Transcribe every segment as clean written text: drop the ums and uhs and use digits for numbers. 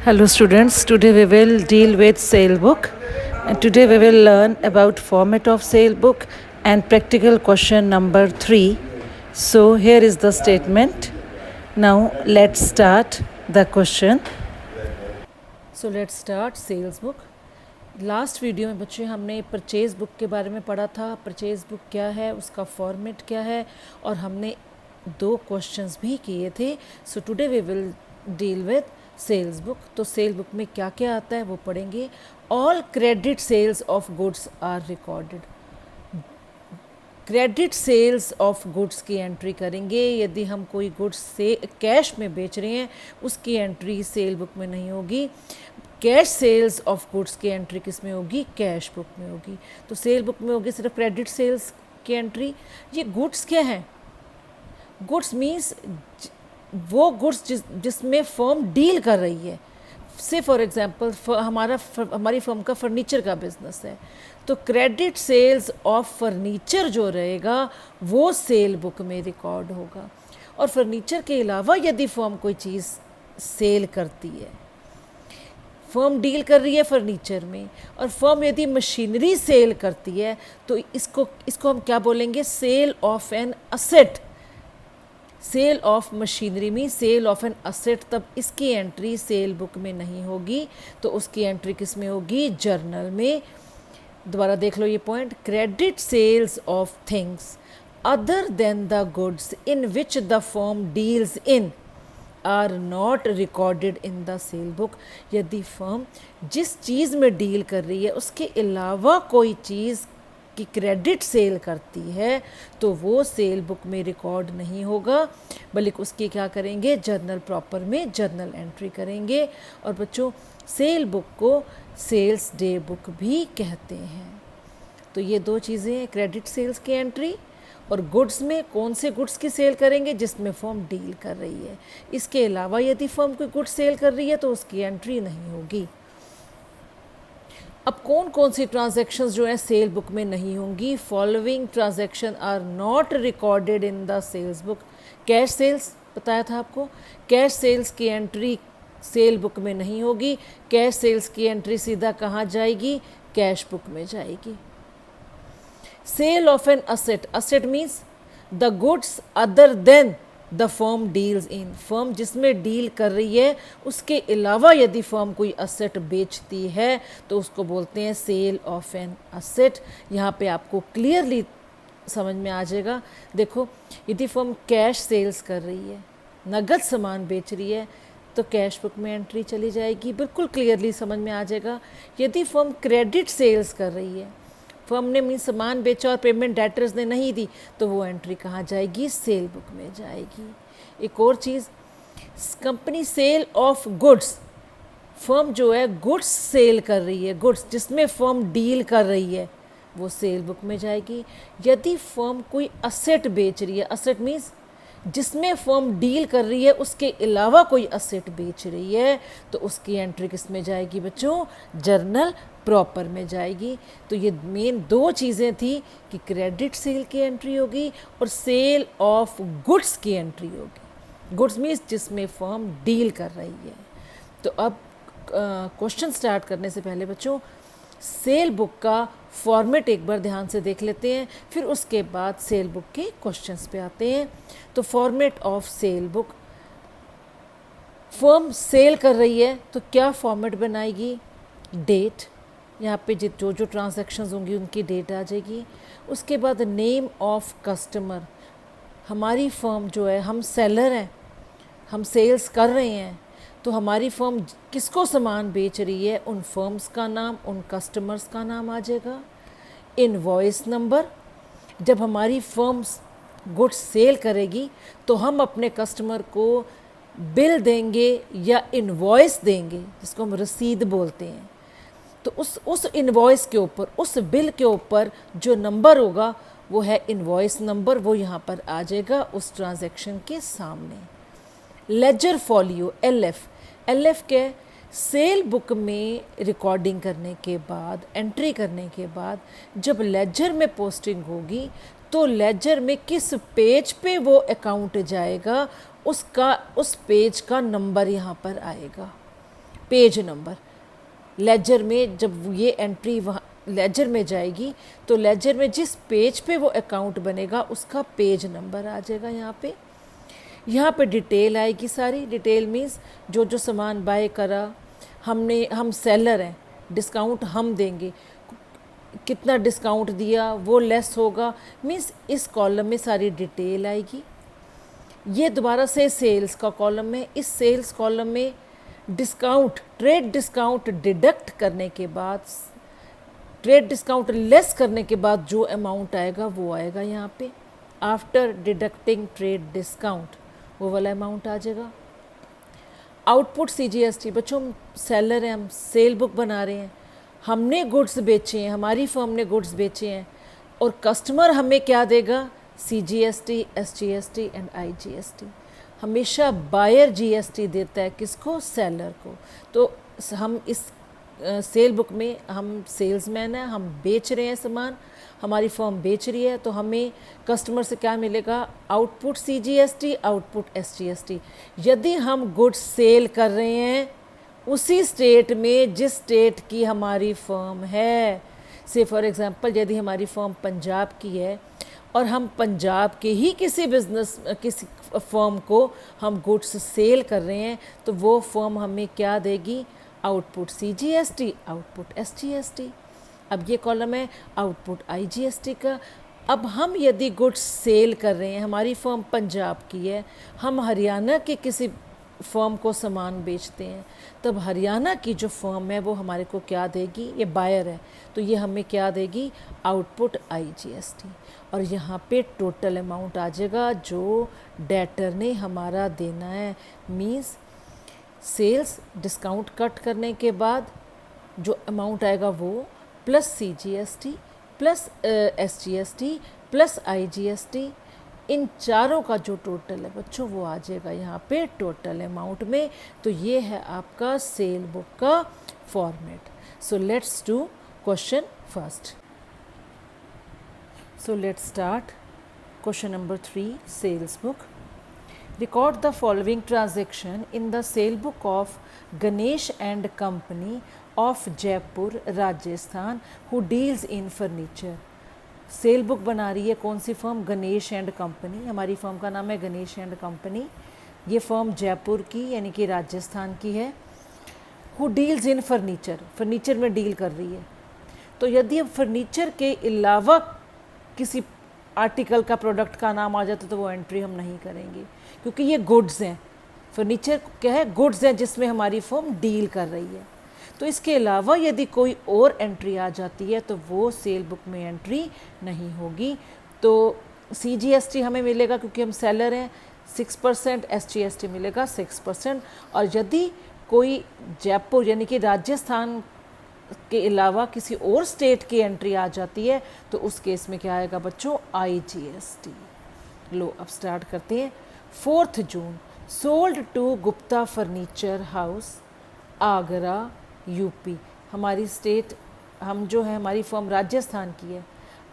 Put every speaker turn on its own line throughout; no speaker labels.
Hello students, today we will deal with sale book and today we will learn about format of sale book and practical question number 3. So here is the statement. Now let's start the question. So let's start sales book. Last video में बच्चे हमने purchase book के बारे में पढ़ा था। Purchase book क्या है, उसका फॉर्मेट क्या है, और हमने 2 क्वेश्चंस भी किए थे। So today we will deal with sales book. तो सेल बुक में क्या क्या आता है वो पढ़ेंगे। All credit sales of goods are recorded. Credit sales of goods की एंट्री करेंगे। यदि हम कोई गुड्स से कैश में बेच रहे हैं उसकी एंट्री सेल बुक में नहीं होगी। कैश सेल्स ऑफ गुड्स की एंट्री किस में होगी? कैश बुक में होगी। तो सेल बुक में होगी सिर्फ क्रेडिट सेल्स की एंट्री। ये गुड्स क्या है? गुड्स मीन्स वो गुड्स जिसमें फर्म डील कर रही है। से फॉर एग्जांपल हमारी फर्म का फर्नीचर का बिजनेस है, तो क्रेडिट सेल्स ऑफ फर्नीचर जो रहेगा वो सेल बुक में रिकॉर्ड होगा। और फर्नीचर के अलावा यदि फर्म कोई चीज़ सेल करती है, फर्म डील कर रही है फर्नीचर में, और फर्म यदि मशीनरी सेल करती है तो इसको हम क्या बोलेंगे? Sale of an asset. Sale of machinery में सेल ऑफ एन असेट, तब इसकी एंट्री सेल बुक में नहीं होगी, तो उसकी एंट्री किस में होगी? जर्नल में। दोबारा देख लो ये point. Credit sales of things other than the goods in which the firm deals in are not recorded in the sale book. यदि फर्म जिस चीज़ में डील कर रही है उसके अलावा कोई चीज़ की क्रेडिट सेल करती है तो वो सेल बुक में रिकॉर्ड नहीं होगा, बल्कि उसकी क्या करेंगे? जर्नल प्रॉपर में जर्नल एंट्री करेंगे। और बच्चों, सेल बुक को सेल्स डे बुक भी कहते हैं। तो ये 2 चीज़ें हैं, क्रेडिट सेल्स की एंट्री, और गुड्स में कौन से गुड्स की सेल करेंगे? जिसमें फर्म डील कर रही है। इसके अलावा यदि फर्म कोई गुड्स सेल कर रही है तो उसकी एंट्री नहीं होगी। अब कौन कौन सी ट्रांजैक्शंस जो है सेल बुक में नहीं होंगी? Following transaction are not recorded in the sales book. Cash sales बताया था आपको, कैश सेल्स की एंट्री सेल बुक में नहीं होगी। कैश सेल्स की एंट्री सीधा कहाँ जाएगी? कैश बुक में जाएगी। Sale of an asset, asset means the goods other than the firm deals in. Firm जिसमें डील कर रही है उसके अलावा यदि फर्म कोई असेट बेचती है तो उसको बोलते हैं सेल ऑफ एन असेट। यहाँ पे आपको क्लियरली समझ में आ जाएगा। देखो, यदि फर्म कैश सेल्स कर रही है, नगद सामान बेच रही है, तो कैश बुक में एंट्री चली जाएगी, बिल्कुल क्लियरली समझ में आ जाएगा। यदि फर्म क्रेडिट सेल्स कर रही है, फर्म ने मीन सामान बेचा और पेमेंट डेटर्स ने नहीं दी, तो वो एंट्री कहाँ जाएगी? सेल बुक में जाएगी। एक और चीज़, company sale of goods, firm जो है गुड्स सेल कर रही है, गुड्स जिसमें फर्म डील कर रही है वो सेल बुक में जाएगी। यदि फर्म कोई असेट बेच रही है, असेट मीन्स जिसमें फर्म डील कर रही है उसके अलावा कोई असेट बेच रही है, तो उसकी एंट्री किस में जाएगी बच्चों? जर्नल प्रॉपर में जाएगी। तो ये मेन 2 चीज़ें थी कि क्रेडिट सेल की एंट्री होगी और सेल ऑफ गुड्स की एंट्री होगी। गुड्स मीन्स जिसमें फर्म डील कर रही है। तो अब क्वेश्चन स्टार्ट करने से पहले बच्चों सेल बुक का फॉर्मेट एक बार ध्यान से देख लेते हैं, फिर उसके बाद सेल बुक के क्वेश्चंस पे आते हैं। तो format of sale book, firm sale कर रही है तो क्या फॉर्मेट बनाएगी? डेट, यहाँ पे जो जो ट्रांजैक्शंस होंगी उनकी डेट आ जाएगी। उसके बाद नेम ऑफ कस्टमर, हमारी फर्म जो है, हम सेलर हैं, हम सेल्स कर रहे हैं, तो हमारी फर्म किसको सामान बेच रही है उन फर्म्स का नाम, उन कस्टमर्स का नाम आ जाएगा। इनवॉइस नंबर, जब हमारी फर्म गुड्स सेल करेगी तो हम अपने कस्टमर को बिल देंगे या इनवॉइस देंगे, जिसको हम रसीद बोलते हैं। तो उस इनवॉइस के ऊपर, उस बिल के ऊपर जो नंबर होगा वो है इनवॉइस नंबर, वो यहाँ पर आ जाएगा उस ट्रांजैक्शन के सामने। लेजर फॉलियो, LF, LF के सेल बुक में रिकॉर्डिंग करने के बाद, एंट्री करने के बाद जब लेजर में पोस्टिंग होगी तो लेजर में किस पेज पे वो अकाउंट जाएगा उस पेज का नंबर यहाँ पर आएगा। Page number. लेजर में जब ये एंट्री वहाँ लेजर में जाएगी तो लेजर में जिस पेज पे वो अकाउंट बनेगा उसका पेज नंबर आ जाएगा यहाँ पे डिटेल आएगी सारी। डिटेल मीन्स जो जो सामान बाय करा हमने, हम सेलर हैं, डिस्काउंट हम देंगे, कितना डिस्काउंट दिया वो लेस होगा, मीन्स इस कॉलम में सारी डिटेल आएगी। ये दोबारा से सेल्स का कॉलम है। इस सेल्स कॉलम में डिस्काउंट, ट्रेड डिस्काउंट डिडक्ट करने के बाद, ट्रेड डिस्काउंट लेस करने के बाद जो अमाउंट आएगा वो आएगा यहाँ पे। आफ्टर डिडक्टिंग ट्रेड डिस्काउंट वो वाला अमाउंट आ जाएगा। आउटपुट CGST, बच्चों हम सेलर हैं, हम सेल बुक बना रहे हैं, हमने गुड्स बेचे हैं, हमारी फर्म ने गुड्स बेचे हैं और कस्टमर हमें क्या देगा? CGST, SGST and IGST। हमेशा बायर GST देता है, किसको? सेलर को। तो हम इस सेल बुक में हम सेल्समैन हैं, हम बेच रहे हैं सामान, हमारी फर्म बेच रही है, तो हमें कस्टमर से क्या मिलेगा? Output CGST, output SGST। यदि हम गुड्स सेल कर रहे हैं उसी स्टेट में जिस स्टेट की हमारी फर्म है, से फॉर एग्जांपल यदि हमारी फर्म पंजाब की है और हम पंजाब के ही किसी फर्म को हम गुड्स सेल कर रहे हैं, तो वो फर्म हमें क्या देगी? Output CGST, output SGST। अब ये कॉलम है आउटपुट IGST का। अब हम यदि गुड्स सेल कर रहे हैं, हमारी फर्म पंजाब की है, हम हरियाणा के किसी फर्म को सामान बेचते हैं, तब हरियाणा की जो फर्म है वो हमारे को क्या देगी? ये बायर है तो ये हमें क्या देगी? Output IGST। और यहाँ पे टोटल अमाउंट आ जाएगा जो डेटर ने हमारा देना है। मीन्स सेल्स डिस्काउंट कट करने के बाद जो अमाउंट आएगा वो plus CGST plus SGST plus IGST, इन चारों का जो टोटल है बच्चों वो आ जाएगा यहाँ पे टोटल अमाउंट में। तो ये है आपका सेल बुक का format. So let's do question first. So let's start question number 3, sales book. Record the following transaction in the sale book of Ganesh and Company of Jaipur, Rajasthan, who deals in furniture। Cell book बना रही है कौन सी firm? Ganesh and company. हमारी firm का नाम है Ganesh and company. ये firm Jaipur की यानी कि राजस्थान की है। Who deals in furniture, furniture में डील कर रही है। तो यदि अब फर्नीचर के अलावा किसी आर्टिकल का, प्रोडक्ट का नाम आ जाता तो वो एंट्री हम नहीं करेंगे, क्योंकि ये गुड्स हैं। फर्नीचर क्या है? गुड्स हैं जिसमें हमारी फर्म डील कर रही है। तो इसके अलावा यदि कोई और एंट्री आ जाती है तो वो सेल बुक में एंट्री नहीं होगी। तो CGST हमें मिलेगा क्योंकि हम सेलर हैं 6%, SGST मिलेगा 6%। और यदि कोई जयपुर यानी कि राजस्थान के अलावा किसी और स्टेट की एंट्री आ जाती है तो उस केस में क्या आएगा बच्चों? IGST। लो अब स्टार्ट करते हैं। 4 June sold to Gupta furniture house, Agra, UP। हमारी स्टेट, हम जो है हमारी फर्म राजस्थान की है,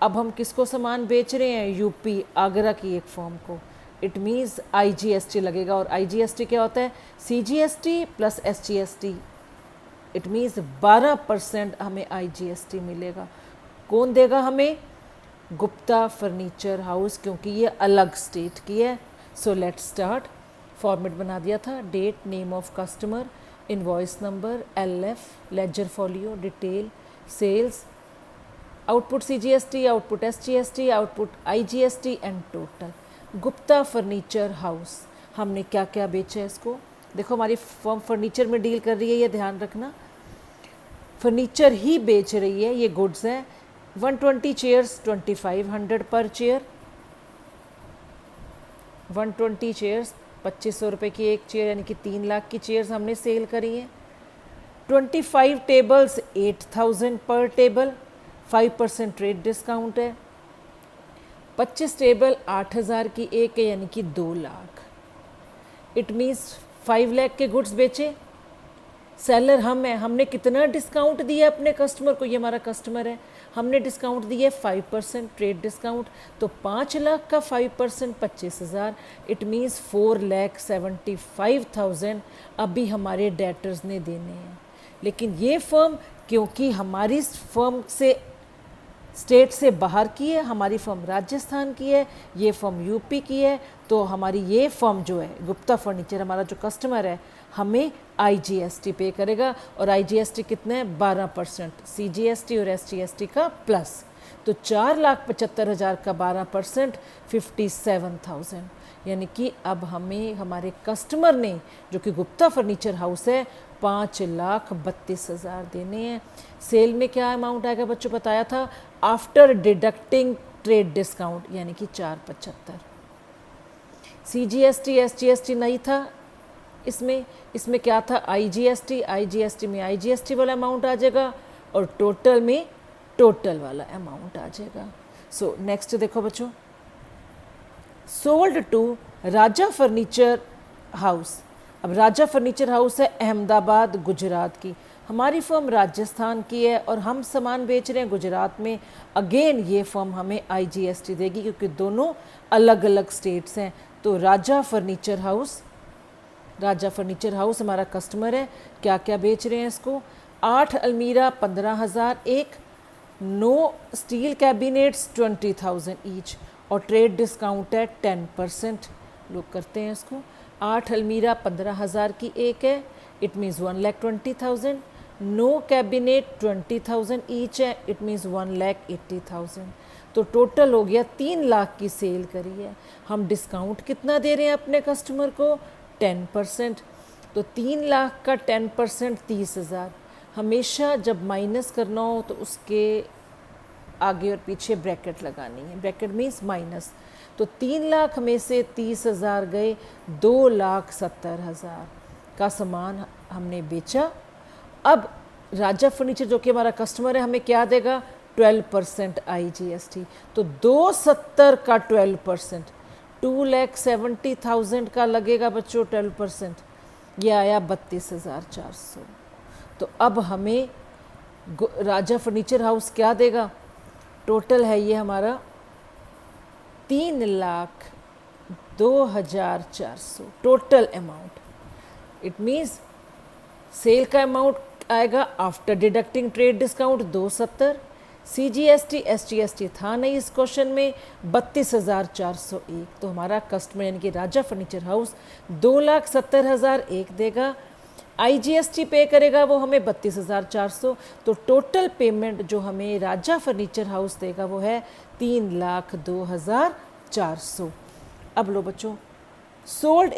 अब हम किसको सामान बेच रहे हैं? UP, आगरा की एक फर्म को। इट मीन्स IGST लगेगा। और IGST क्या होता है? CGST plus SGST। It means 12% हमें IGST मिलेगा। कौन देगा हमें? गुप्ता फर्नीचर हाउस, क्योंकि ये अलग स्टेट की है। सो लेट्स स्टार्ट। फॉर्मेट बना दिया था। Date, name of customer, invoice number, LF, ledger folio, detail, sales, output CGST, output SGST, output IGST and total. Gupta furniture house, हमने क्या क्या बेचा है इसको? देखो हमारी फर्म फर्नीचर में डील कर रही है, ये ध्यान रखना, फर्नीचर ही बेच रही है, ये गुड्स हैं। 120 चेयर्स 2500 पर चेयर। 120 चेयर्स 2500 रुपये की एक चेयर, यानी कि 3 लाख की चेयर्स हमने सेल करी हैं। 25 टेबल्स 8000 पर टेबल, 5% ट्रेड डिस्काउंट है। 25 टेबल 8000 की एक है, यानी कि 2 लाख। इट मीन्स 5 लाख के गुड्स बेचे। सेलर हम हैं, हमने कितना डिस्काउंट दिया अपने कस्टमर को? ये हमारा कस्टमर है, हमने डिस्काउंट दिया 5% ट्रेड डिस्काउंट। तो 5 लाख का 5% 25,000। इट मीन्स 4,75,000 अभी हमारे डेटर्स ने देने हैं। लेकिन ये फर्म क्योंकि हमारी फर्म से स्टेट से बाहर की है, हमारी फर्म राजस्थान की है, ये फर्म यूपी की है, तो हमारी ये फर्म जो है गुप्ता फर्नीचर, हमारा जो कस्टमर है, हमें IGST पे करेगा। और IGST कितना है? 12%, CGST और SGST का प्लस, तो 4,75,000 का 12% 57,000। यानी कि अब हमें हमारे कस्टमर ने, जो कि गुप्ता फर्नीचर हाउस है, 5,32,000 देने हैं। सेल में क्या अमाउंट आएगा बच्चों? बताया था आफ्टर डिडक्टिंग ट्रेड डिस्काउंट, यानी कि 4,75। CGST SGST नहीं था इसमें क्या था? IGST में IGST वाला अमाउंट आ जाएगा और टोटल में टोटल वाला अमाउंट आ जाएगा। सो नेक्स्ट देखो बच्चों, sold to Raja furniture house. अब राजा फर्नीचर हाउस है अहमदाबाद गुजरात की, हमारी फर्म राजस्थान की है और हम सामान बेच रहे हैं गुजरात में। अगेन ये फर्म हमें IGST देगी क्योंकि दोनों अलग अलग स्टेट्स हैं। तो राजा फर्नीचर हाउस हमारा कस्टमर है। क्या क्या बेच रहे हैं इसको? 8 अलमीरा 15,000 एक, 9 स्टील कैबिनेट्स 20,000 ईच, और ट्रेड डिस्काउंट है 10%। लोग करते हैं इसको। 8 अलमीरा 15,000 की एक है, इट मीन्स 1,20,000। 9 कैबिनेट 20,000 ईच है, इट मीन्स 1,80,000। तो टोटल हो गया 3 लाख की सेल करी है। हम डिस्काउंट कितना दे रहे हैं अपने कस्टमर को? 10%। तो 3 लाख का 10% 30,000। हमेशा जब माइनस करना हो तो उसके आगे और पीछे ब्रैकेट लगानी है। Bracket means minus. तो 3 लाख में से 30,000 गए, 2,70,000 का सामान हमने बेचा। अब राजा फर्नीचर जो कि हमारा कस्टमर है, हमें क्या देगा? 12% IGST। तो 270 का 12%, 2,70,000 का लगेगा बच्चों 12%, ये आया 32,400। तो अब हमें राजा फर्नीचर हाउस क्या देगा? टोटल है ये हमारा 3,02,400 total amount. It means sale का अमाउंट आएगा after deducting trade discount 270, CGST SGST था नहीं इस क्वेश्चन में, 32,401। तो हमारा कस्टमर यानी कि राजा फर्नीचर हाउस 2,70,001 देगा। IGST पे करेगा वो हमें 32,400। तो टोटल पेमेंट जो हमें राजा फर्नीचर हाउस देगा वो है 3,02,400। अब लो बच्चों, सोल्ड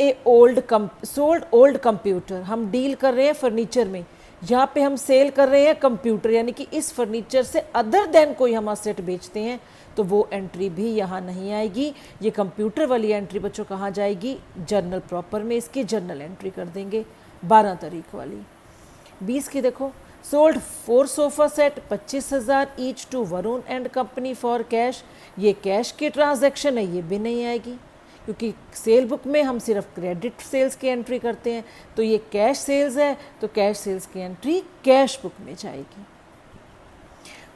ओल्ड कंप्यूटर। हम डील कर रहे हैं फर्नीचर में, यहाँ पे हम सेल कर रहे हैं कंप्यूटर, यानी कि इस फर्नीचर से अदर देन कोई हम असेट बेचते हैं तो वो एंट्री भी यहाँ नहीं आएगी। ये कंप्यूटर वाली एंट्री बच्चों कहाँ जाएगी? जर्नल प्रॉपर में इसकी जर्नल एंट्री कर देंगे 12 तारीख वाली। 20 की देखो, sold 4 sofa set 25,000 each to Varun and company for cash. ये कैश की ट्रांजैक्शन है, ये भी नहीं आएगी क्योंकि सेल बुक में हम सिर्फ क्रेडिट सेल्स की एंट्री करते हैं। तो ये कैश सेल्स है, तो कैश सेल्स की एंट्री कैश बुक में जाएगी।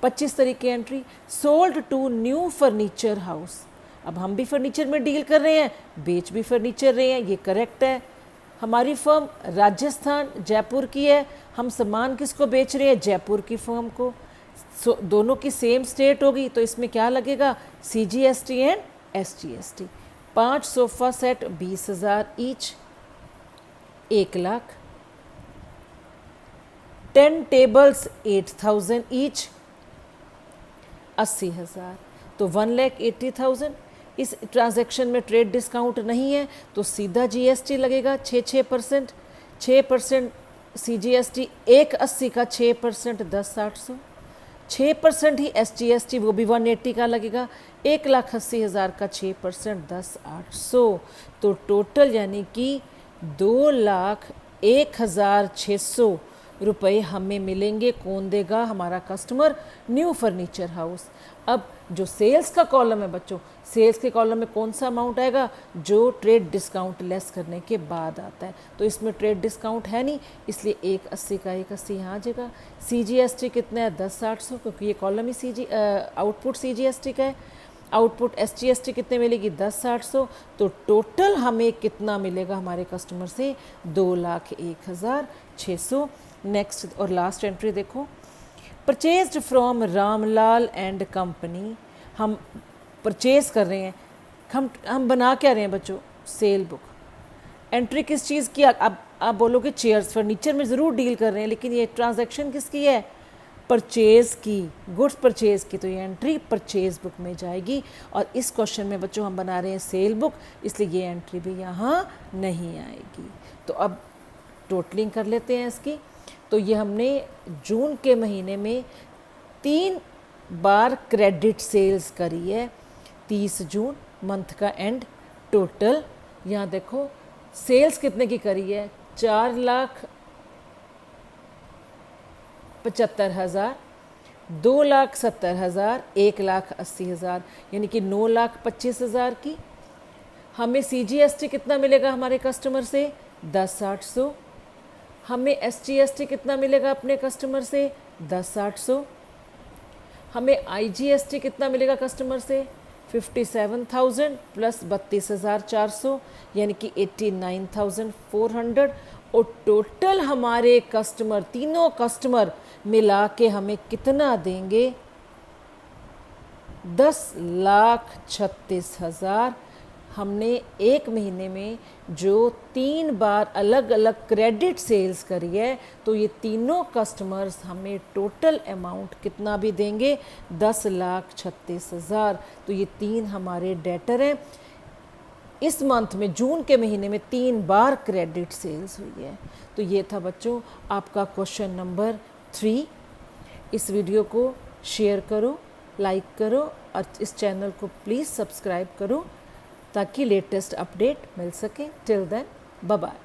25 तारीख की entry, sold to new furniture house. अब हम भी फर्नीचर में डील कर रहे हैं, बेच भी फर्नीचर रहे हैं, ये करेक्ट है। हमारी फर्म राजस्थान जयपुर की है, हम सामान किसको बेच रहे हैं? जयपुर की फर्म को। दोनों की सेम स्टेट होगी तो इसमें क्या लगेगा? CGST and SGST। 5 sofa set 20,000 each, 1 lakh. 10 tables 8,000 each, 80,000। तो 1,80,000। इस ट्रांजैक्शन में ट्रेड डिस्काउंट नहीं है तो सीधा GST लगेगा 6% 6% CGST 1,80 का 6% 10,800, 6% ही SGST वो भी 180 का लगेगा, 1,80,000 का 6% 10,800। तो टोटल यानी कि 2,01,600 रुपये हमें मिलेंगे। कौन देगा? हमारा कस्टमर, न्यू फर्नीचर हाउस। अब जो सेल्स का कॉलम है बच्चों, सेल्स के कॉलम में कौन सा अमाउंट आएगा? जो ट्रेड डिस्काउंट लेस करने के बाद आता है। तो इसमें ट्रेड डिस्काउंट है नहीं, इसलिए 1,80 का 1,80 यहाँ आ जाएगा। CGST कितना है? 10,800, क्योंकि ये कॉलम ही आउटपुट CGST का है। आउटपुट SGST कितने मिलेगी? 10,800। तो टोटल हमें कितना मिलेगा हमारे कस्टमर से? 2,01,600। नेक्स्ट और लास्ट एंट्री देखो, purchased from Ramlal and company. हम परचेज कर रहे हैं, हम बना क्या रहे हैं बच्चों, सेल बुक। एंट्री किस चीज़ की, अब आप बोलोगे चेयर्स फर्नीचर में ज़रूर डील कर रहे हैं, लेकिन ये ट्रांजैक्शन किसकी है, परचेज की, गुड्स परचेज की, तो ये एंट्री परचेज बुक में जाएगी। और इस क्वेश्चन में बच्चों हम बना रहे हैं सेल बुक, इसलिए ये एंट्री भी यहाँ नहीं आएगी। तो अब टोटलिंग कर लेते हैं इसकी। तो ये हमने जून के महीने में 3 बार क्रेडिट सेल्स करी है, 30 जून मंथ का एंड। टोटल यहाँ देखो सेल्स कितने की करी है, 4,75,000, 2,70,000, 1,80,000, यानी कि 9,25,000 की। हमें CGST कितना मिलेगा हमारे कस्टमर से, 10,800। हमें SGST कितना मिलेगा अपने कस्टमर से, 10,800। हमें IGST कितना मिलेगा कस्टमर से, 57,000 प्लस 32,400, यानी कि 89,400। और टोटल हमारे कस्टमर, तीनों कस्टमर मिला के हमें कितना देंगे, 10,36,000। हमने एक महीने में जो 3 बार अलग अलग क्रेडिट सेल्स करी है, तो ये तीनों कस्टमर्स हमें टोटल अमाउंट कितना भी देंगे, 10,36,000। तो ये 3 हमारे डेटर हैं। इस मंथ में, जून के महीने में 3 बार क्रेडिट सेल्स हुई है। तो ये था बच्चों आपका क्वेश्चन नंबर 3। इस वीडियो को शेयर करो, लाइक करो और इस चैनल को प्लीज़ सब्सक्राइब करो ताकि लेटेस्ट अपडेट मिल सके। Till then bye bye.